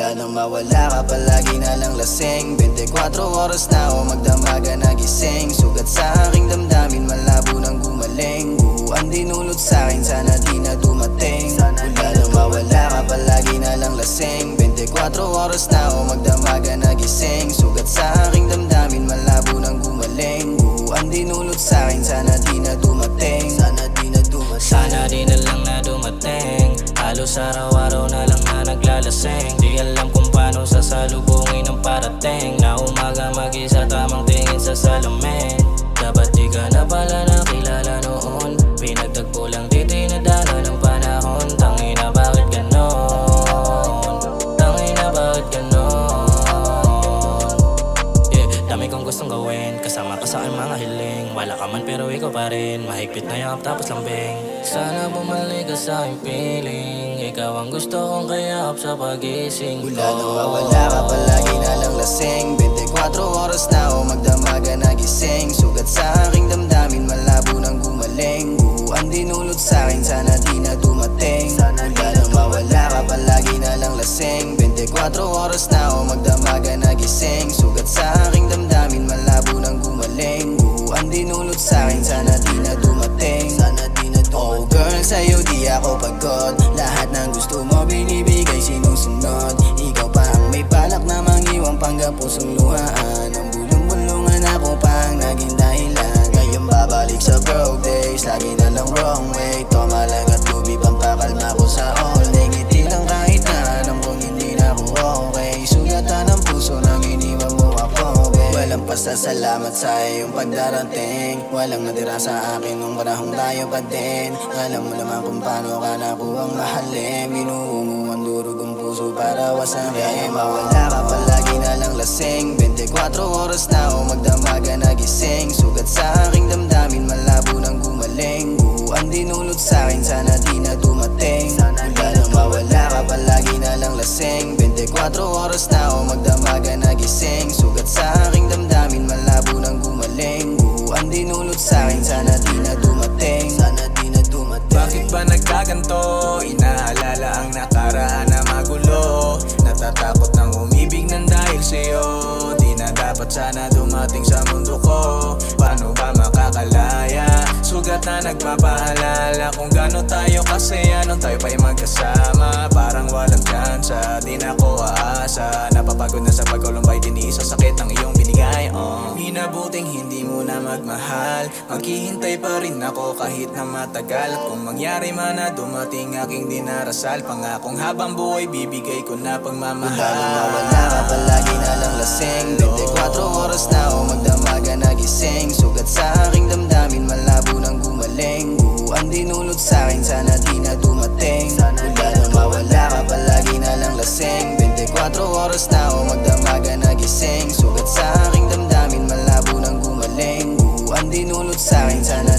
Mula nang mawala ka palagi na lang lasing 24 oras na ako magdamaga nagising Sugat sa aking damdamin malabo nang gumaling Buuan dinulot sa'kin sana di na dumating Mula nang mawala ka palagi na lang lasing 24 oras na ako magdamaga nagising Sugat sa aking damdamin malabo nang gumaling Buuan dinulot sa'kin sana di na dumating Sana di na lang na dumating Halos araw-araw na lang na naglalasing Di alam kung paano sasalubungin ang parating Na umaga mag-isa tamang tingin sa salamin Dapat di ka na pala nakilala noon Pinagtagpo lang di dinadala ng panahon Tangina bakit ganon Tangina bakit ganon Yeah, dami kong gustong gawin Kasama ka sa aking mga hiling Wala ka man pero ikaw pa rin Mahigpit na yakap tapos lambing Sana bumalik ka sa aking piling Ikaw ang gusto kong kayap sa pagising ko Mula nang mawala ka palagi na lang lasing 24 oras na ako magdamaga nagising Sugat sa aking damdamin malabo nang gumaling Buuan dinulot sa'kin sana di na dumating Mula nang mawala ka palagi na lang lasing 24 oras na ako magdamaga nagising Sugat sa aking damdamin malabo nang gumaling Buuan dinulot sa'kin sana di na dumating Oh girl, sa'yo di ako pagod Lahat ng gusto mo binibigay sinusunod Ikaw pa ang may balak na mangiwang pangga pusong luhaan Ang bulong-bulungan ako pa ang naging dahilan Ngayon babalik sa broke days Lagi na lang wrong way Toma lang at lubi pampakalma ko sa all day Ngiti lang kahit na alam kong hindi na ako okay Sugatan ang puso nang iniwan mo ako babe Walang pasasalamat sa iyong pagdarating Walang natira sa akin nung panahong tayo pa din Alam mo naman kung paano ka nakuhang mahalin Minuungo ang durog ang puso para wasakin Kaya mawala ka palagi na lang lasing 24 oras na ako magdamaga nagising Sugat sa aking damdamin malabo nang gumaling Buuan dinulot sa'kin sana di na dumating Mula nang mawala ka palagi na lang lasing 24 oras na ako magdamaga nagising Sugat sa aking damdamin malabo nang gumaling Buuan dinulot sa'kin sana di na dumating Bakit ba nagkaganto? Inaalala ang nakaraan na magulo Natatakot nang umibig ng dahil sa'yo Di na dapat sana dumating sa mundo ko Paano ba makakalaya? Sugat na nagpapaalala Kung gano'n tayo kasaya nung tayo pa'y magkasama Parang walang tsansa, di na ko aasa Napapagod na sa pagkulumbay, tiniis sa sakit ng iyong binigay Minabuting hindi mo na magmahal Maghihintay pa rin ako kahit na matagal At kung mangyari man na dumating aking dinarasal Pangakong habang buhay bibigay ko na pagmamahal Mula nang mawala ka palagi na lang lasing 24 oras na ako magdamaga nagising Sugat sa aking damdamin malabo nang gumaling Buuan dinulot sa'kin sana di na dumating Mula nang mawala ka palagi na lang lasing 24 oras na ako magdamaga nagising Sugat sa aking damdamin malabo nang gumaling Buuan dinulot sa'kin sana